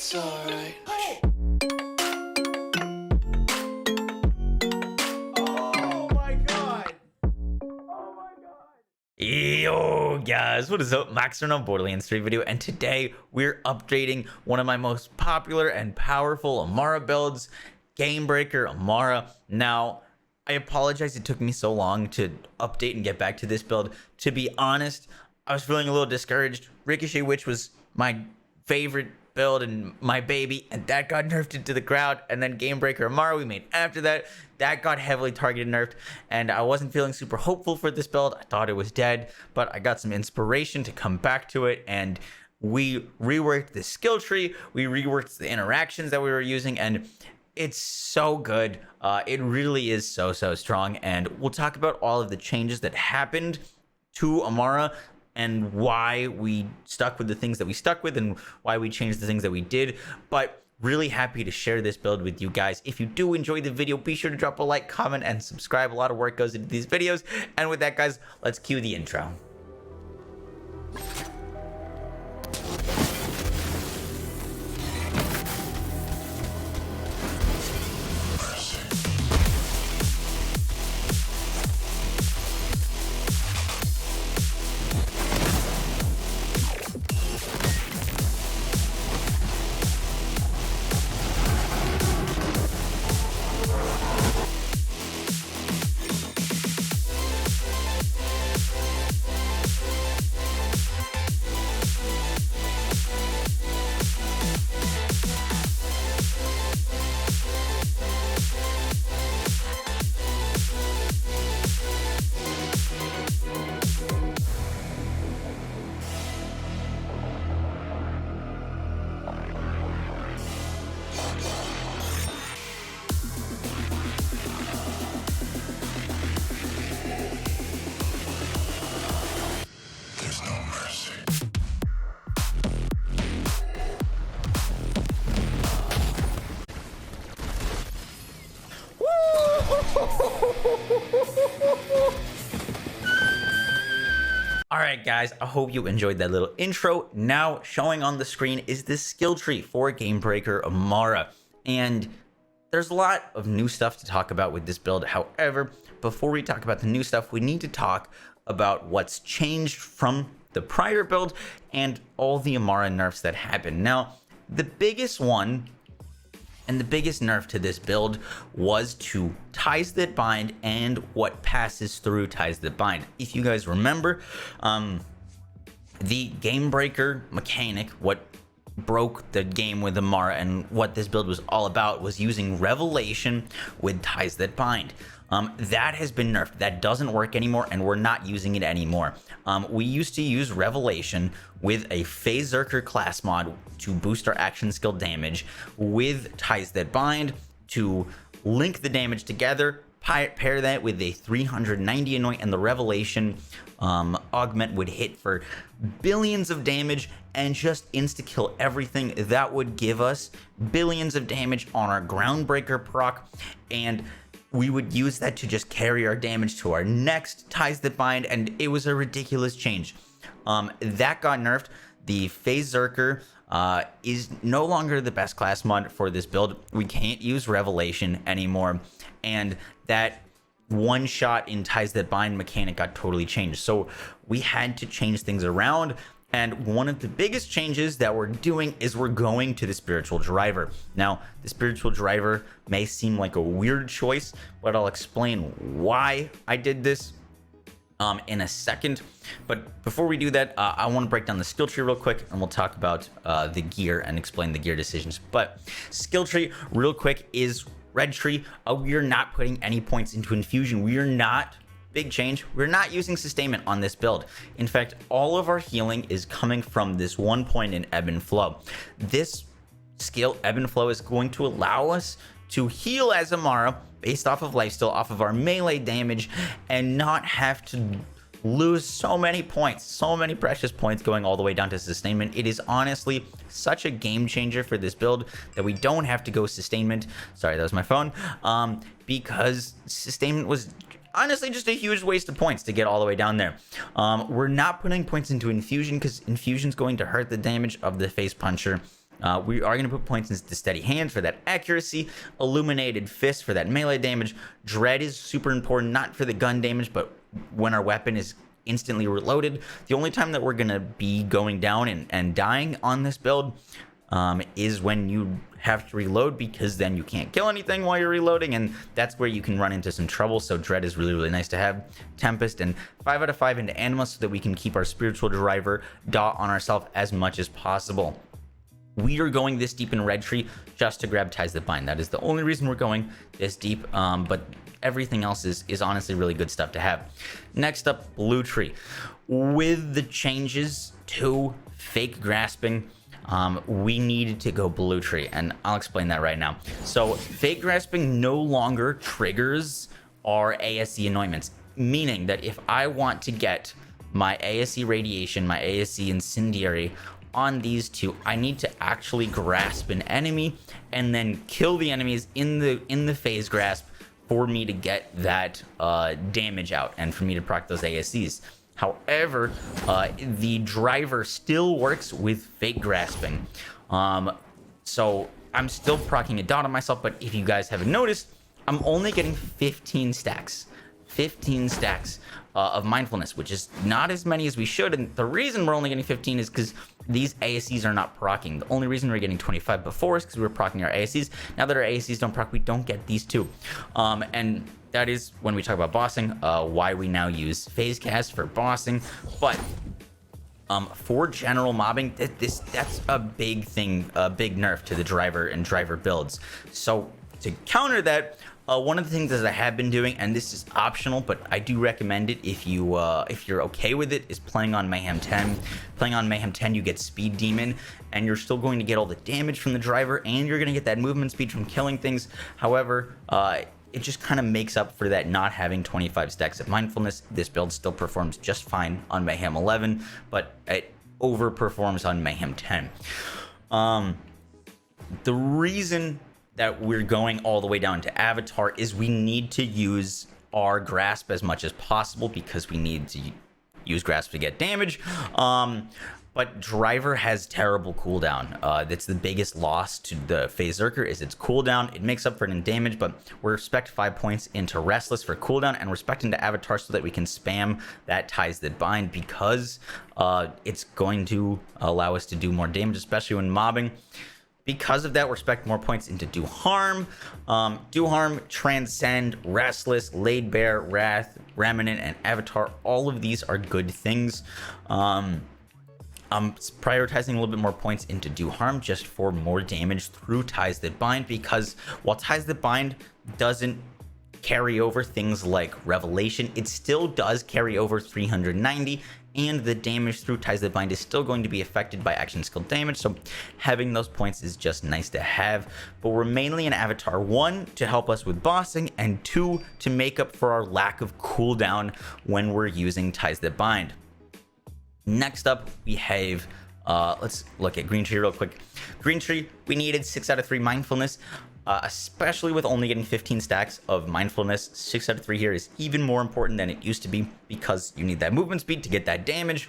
It's alright. Oh my god! Oh my god! Yo guys, what is up? Max on Borderlands 3 video, and today we're updating one of my most popular and powerful Amara builds, Gamebreaker Amara. Now, I apologize it took me so long to update and get back to this build. To be honest, I was feeling a little discouraged. Ricochet Witch was my favorite build and my baby, and that got nerfed into the ground. And then Gamebreaker Amara we made after that got heavily targeted nerfed, and I wasn't feeling super hopeful for this build. I thought it was dead, but I got some inspiration to come back to it, and we reworked the skill tree, we reworked the interactions that we were using, and it's so good. It really is so strong, and we'll talk about all of the changes that happened to Amara and why we stuck with the things that we stuck with and why we changed the things that we did. But really happy to share this build with you guys. If you do enjoy the video, be sure to drop a like, comment, and subscribe. A lot of work goes into these videos. And with that, guys, let's cue the intro. There's no mercy. Alright guys, I hope you enjoyed that little intro. Now showing on the screen is the skill tree for Gamebreaker Amara. And there's a lot of new stuff to talk about with this build. However, before we talk about the new stuff, we need to talk about what's changed from the prior build and all the Amara nerfs that happened. Now, the biggest one and the biggest nerf to this build was to ties that bind and what passes through ties that bind. If you guys remember, the Gamebreaker mechanic, what broke the game with Amara and what this build was all about, was using Revelation with ties that bind. That has been nerfed. That doesn't work anymore, and we're not using it anymore. We used to use Revelation with a Phase Zerker class mod to boost our action skill damage, with ties that bind to link the damage together, pair that with a 390 annoy, and the Revelation augment would hit for billions of damage and just insta-kill everything. That would give us billions of damage on our Groundbreaker proc, and we would use that to just carry our damage to our next ties that bind, and it was a ridiculous change. That got nerfed. The Phase Zerker is no longer the best class mod for this build. We can't use Revelation anymore, and that one shot in ties that bind mechanic got totally changed. So we had to change things around. And one of the biggest changes that we're doing is we're going to the spiritual driver. Now, the spiritual driver may seem like a weird choice, but I'll explain why I did this in a second. But before we do that, I want to break down the skill tree real quick, and we'll talk about the gear and explain the gear decisions. But skill tree real quick is red tree. We are not putting any points into infusion. We are not, big change, we're not using sustainment on this build. In fact, all of our healing is coming from this 1 point in ebb and flow. This skill, ebb and flow, is going to allow us to heal as Amara based off of lifesteal, off of our melee damage, and not have to lose so many points, so many precious points going all the way down to sustainment. It is honestly such a game changer for this build that we don't have to go sustainment. Sorry, that was my phone. Because sustainment was honestly just a huge waste of points to get all the way down there. We're not putting points into infusion because infusion's going to hurt the damage of the face puncher, We are going to put points into Steady Hands for that accuracy, Illuminated Fist for that melee damage. Dread is super important, not for the gun damage, but when our weapon is instantly reloaded. The only time that we're going to be going down and dying on this build is when you have to reload, because then you can't kill anything while you're reloading, and that's where you can run into some trouble. So Dread is really, really nice to have. Tempest and 5 out of 5 into Anima so that we can keep our spiritual driver dot on ourselves as much as possible. We are going this deep in Red Tree just to grab Ties That Bind. That is the only reason we're going this deep, but everything else is honestly really good stuff to have. Next up, Blue Tree. With the changes to Fake Grasping, we needed to go Blue Tree, and I'll explain that right now. So Fake Grasping no longer triggers our ASE anointments, meaning that if I want to get my ASE Radiation, my ASE Incendiary on these two, I need to actually grasp an enemy and then kill the enemies in the phase grasp for me to get that damage out and for me to proc those ASEs. However, the driver still works with Fake Grasping. So I'm still proccing a dot on myself, but if you guys haven't noticed, I'm only getting 15 stacks. 15 stacks of mindfulness, which is not as many as we should. And the reason we're only getting 15 is because these ASEs are not proccing. The only reason we're getting 25 before is because we were proccing our ASEs. Now that our ASEs don't proc, we don't get these two. And that is when we talk about bossing, why we now use phase cast for bossing. But for general mobbing, that's a big thing, a big nerf to the driver and driver builds. So to counter that, one of the things that I have been doing, and this is optional, but I do recommend it if you're okay with it, is playing on Mayhem 10. Playing on Mayhem 10, you get Speed Demon, and you're still going to get all the damage from the driver, and you're going to get that movement speed from killing things. However, it just kind of makes up for that not having 25 stacks of mindfulness. This build still performs just fine on Mayhem 11, but it overperforms on Mayhem 10. The reason that we're going all the way down to Avatar is we need to use our grasp as much as possible because we need to use grasp to get damage. But driver has terrible cooldown. That's the biggest loss to the phase Zerker is its cooldown. It makes up for it in damage, but we're respect 5 points into Restless for cooldown and respect into Avatar so that we can spam that Ties That Bind, because it's going to allow us to do more damage, especially when mobbing. Because of that, we respect more points into Do Harm. Do Harm, Transcend, Restless, Laid Bare, Wrath, Remnant, and Avatar. All of these are good things. I'm prioritizing a little bit more points into Do Harm just for more damage through Ties That Bind, because while Ties That Bind doesn't carry over things like Revelation, it still does carry over 390, and the damage through Ties That Bind is still going to be affected by action skill damage, so having those points is just nice to have. But we're mainly in Avatar 1 to help us with bossing, and 2 to make up for our lack of cooldown when we're using Ties That Bind. Next up, we have, let's look at Green Tree real quick. Green Tree, we needed 6 out of 3 mindfulness. Especially with only getting 15 stacks of mindfulness. 6 out of 3 here is even more important than it used to be, because you need that movement speed to get that damage.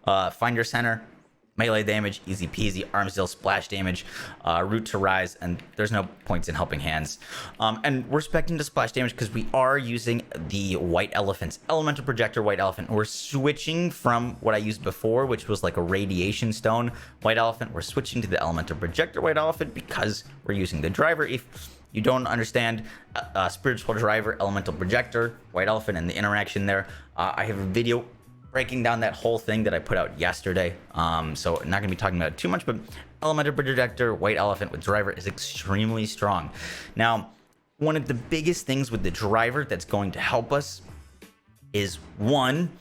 Find your center, melee damage, easy peasy, arms deal splash damage, root to rise, and there's no points in helping hands. And we're expecting to splash damage because we are using the White Elephant's Elemental Projector White Elephant. We're switching from what I used before, which was like a Radiation Stone White Elephant. We're switching to the Elemental Projector White Elephant because we're using the driver. If you don't understand Spiritual Driver, Elemental Projector, White Elephant, and the interaction there, I have a video breaking down that whole thing that I put out yesterday. So I'm not going to be talking about it too much, but Elemental Projector, White Elephant with driver is extremely strong. Now, one of the biggest things with the driver that's going to help us is, one,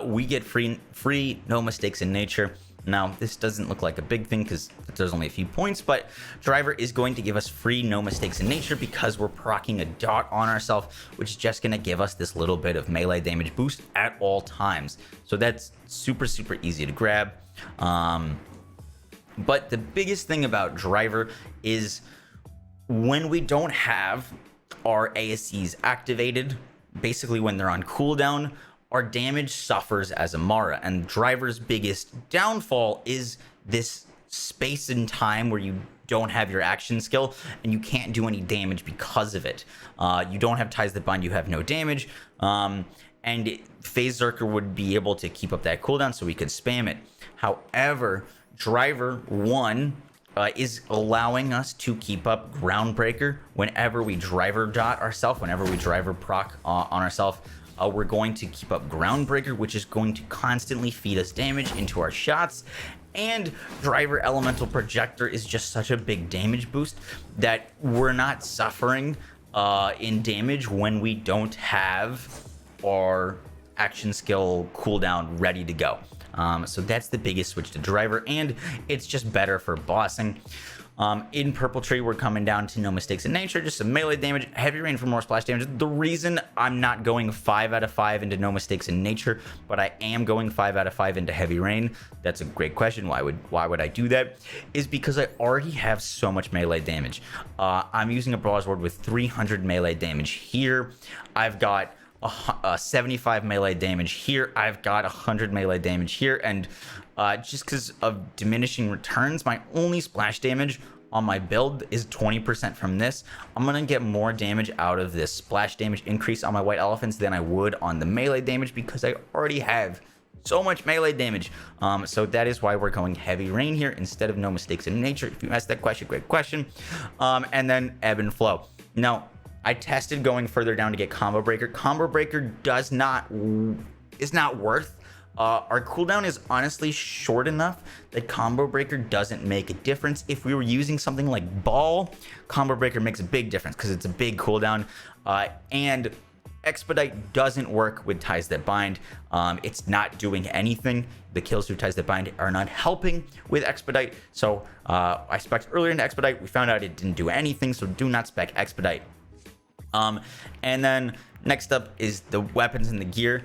we get free no mistakes in nature. Now, this doesn't look like a big thing because there's only a few points, but driver is going to give us free no mistakes in nature because we're proccing a dot on ourselves, which is just going to give us this little bit of melee damage boost at all times. So that's super, super easy to grab. But the biggest thing about driver is when we don't have our ASCs activated, basically when they're on cooldown, our damage suffers as Amara, and driver's biggest downfall is this space in time where you don't have your action skill and you can't do any damage because of it. You don't have Ties That Bind, you have no damage. And Phase Zerker would be able to keep up that cooldown so we could spam it. However, Driver 1 is allowing us to keep up Groundbreaker whenever we driver dot ourselves, whenever we driver proc on ourselves. We're going to keep up Groundbreaker, which is going to constantly feed us damage into our shots. And Driver Elemental Projector is just such a big damage boost that we're not suffering in damage when we don't have our action skill cooldown ready to go. So that's the biggest switch to Driver, and it's just better for bossing. In Purple Tree, we're coming down to No Mistakes in Nature, just some melee damage, Heavy Rain for more splash damage. The reason I'm not going 5 out of 5 into No Mistakes in Nature, but I am going 5 out of 5 into Heavy Rain, that's a great question. Why would I do that? Is because I already have so much melee damage. I'm using a Brawler's Ward with 300 melee damage here. I've got 75 melee damage here. I've got 100 melee damage here, and just because of diminishing returns, my only splash damage on my build is 20% from this. I'm gonna get more damage out of this splash damage increase on my white elephants than I would on the melee damage because I already have so much melee damage. So that is why we're going Heavy Rain here instead of No Mistakes in Nature. If you asked that question, great question. And then Ebb and Flow. Now, I tested going further down to get Combo Breaker. Combo Breaker is not worth. Our cooldown is honestly short enough that Combo Breaker doesn't make a difference. If we were using something like Ball, Combo Breaker makes a big difference because it's a big cooldown. And Expedite doesn't work with Ties That Bind. It's not doing anything. The kills through Ties That Bind are not helping with Expedite. So I spec'd earlier into Expedite. We found out it didn't do anything, so do not spec Expedite. And then next up is the weapons and the gear.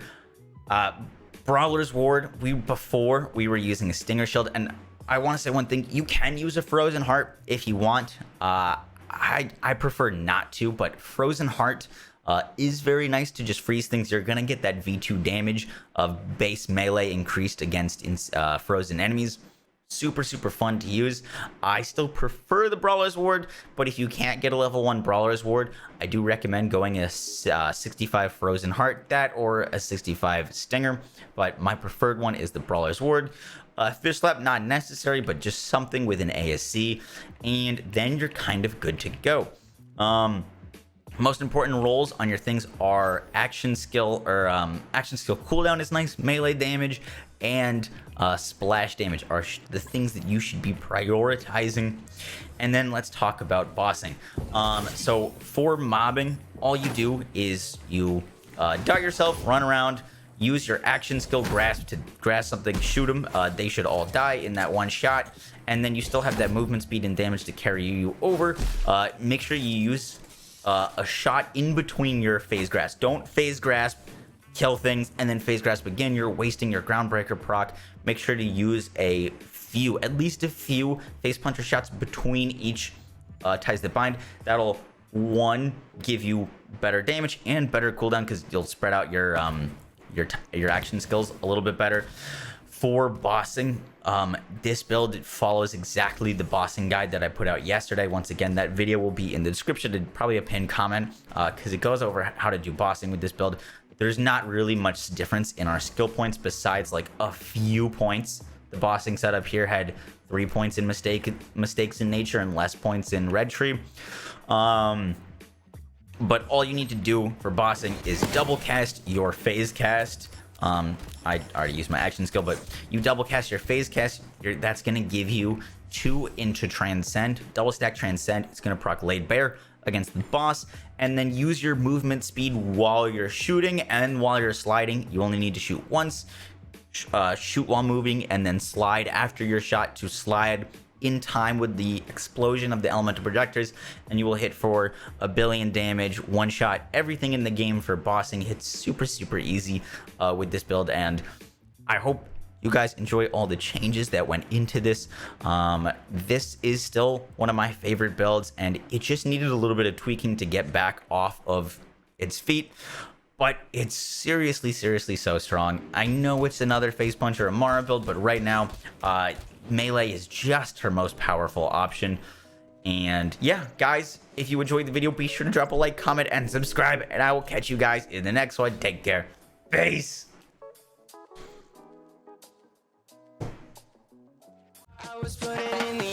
Brawler's Ward, before we were using a Stinger Shield, and I want to say one thing, you can use a Frozen Heart if you want. I prefer not to, but Frozen Heart is very nice to just freeze things. You're gonna get that V2 damage of base melee increased against frozen enemies. Super fun to use. I still prefer the Brawler's Ward, but if you can't get a level 1 Brawler's Ward, I do recommend going a 65 Frozen Heart, that or a 65 Stinger, but my preferred one is the Brawler's Ward. Fish Slap, not necessary, but just something with an ASC, and then you're kind of good to go. Most important rolls on your things are action skill cooldown is nice, melee damage, and splash damage are the things that you should be prioritizing. And then let's talk about bossing. So for mobbing, all you do is you dart yourself, run around, use your action skill grasp to grasp something, shoot them. They should all die in that one shot, and then you still have that movement speed and damage to carry you over. Make sure you use a shot in between your phase grasp. Don't phase grasp, kill things, and then phase grasp again. You're wasting your Groundbreaker proc. Make sure to use at least a few face puncher shots between each Ties That Bind. That'll, one, give you better damage and better cooldown because you'll spread out your action skills a little bit better. For bossing, this build follows exactly the bossing guide that I put out yesterday. Once again, that video will be in the description and probably a pinned comment because it goes over how to do bossing with this build. There's not really much difference in our skill points besides like a few points. The bossing setup here had 3 points in mistakes in nature and less points in red tree. But all you need to do for bossing is double cast your phase cast. I already used my action skill, but you double cast your phase cast. That's going to give you 2 into Transcend, double stack Transcend. It's going to proc Laid Bare against the boss, and then use your movement speed while you're shooting and while you're sliding. You only need to shoot once, shoot while moving, and then slide after your shot to slide in time with the explosion of the elemental projectors, and you will hit for 1 billion damage, one shot. Everything in the game for bossing hits super easy with this build, and I hope you guys enjoy all the changes that went into this. This is still one of my favorite builds, and it just needed a little bit of tweaking to get back off of its feet, but it's seriously so strong. I know it's another face puncher Amara build, but right now melee is just her most powerful option. And yeah, guys, if you enjoyed the video, be sure to drop a like, comment, and subscribe. And I will catch you guys in the next one. Take care. Peace. I was putting in the